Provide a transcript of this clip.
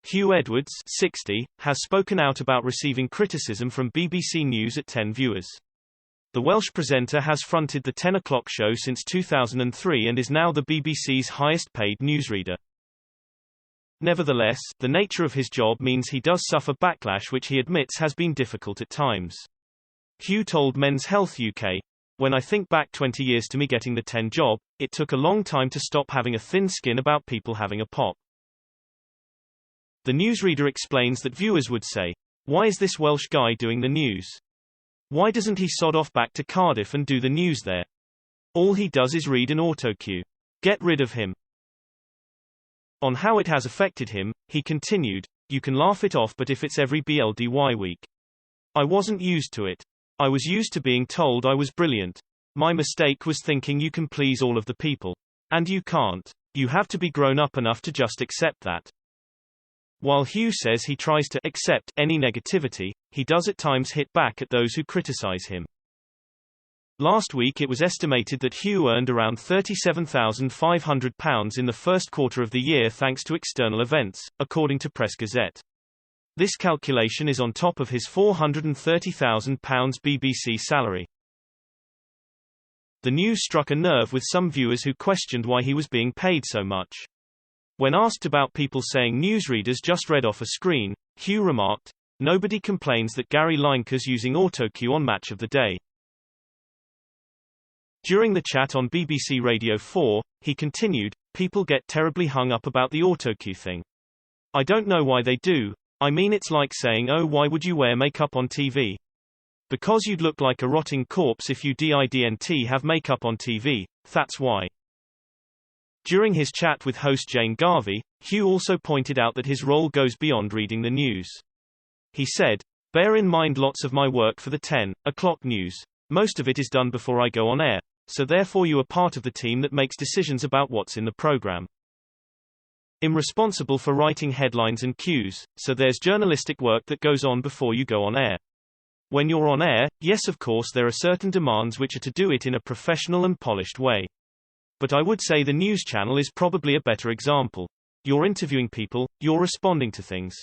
Huw Edwards, 60, has spoken out about receiving criticism from BBC News at 10 viewers. The Welsh presenter has fronted the 10 o'clock show since 2003 and is now the BBC's highest-paid newsreader. Nevertheless, the nature of his job means he does suffer backlash, which he admits has been difficult at times. Huw told Men's Health UK, "When I think back 20 years to me getting the 10 job, it took a long time to stop having a thin skin about people having a pop." The newsreader explains that viewers would say, "Why is this Welsh guy doing the news? Why doesn't he sod off back to Cardiff and do the news there? All he does is read an autocue. Get rid of him." On how it has affected him, he continued, "You can laugh it off, but if it's every BLDY week. I wasn't used to it. I was used to being told I was brilliant. My mistake was thinking you can please all of the people. And you can't. You have to be grown up enough to just accept that." While Huw says he tries to accept any negativity, he does at times hit back at those who criticize him. Last week it was estimated that Huw earned around £37,500 in the first quarter of the year thanks to external events, according to Press Gazette. This calculation is on top of his £430,000 BBC salary. The news struck a nerve with some viewers who questioned why he was being paid so much. When asked about people saying newsreaders just read off a screen, Huw remarked, "Nobody complains that Gary Lineker's using Autocue on Match of the Day." During the chat on BBC Radio 4, he continued, "People get terribly hung up about the Autocue thing. I don't know why they do. I mean, it's like saying, oh, why would you wear makeup on TV? Because you'd look like a rotting corpse if you didn't have makeup on TV, that's why." During his chat with host Jane Garvey, Huw also pointed out that his role goes beyond reading the news. He said, "Bear in mind lots of my work for the 10 o'clock news. Most of it is done before I go on air, so therefore you are part of the team that makes decisions about what's in the program. I'm responsible for writing headlines and cues, so there's journalistic work that goes on before you go on air. When you're on air, yes, of course there are certain demands which are to do it in a professional and polished way. But I would say the news channel is probably a better example. You're interviewing people, you're responding to things.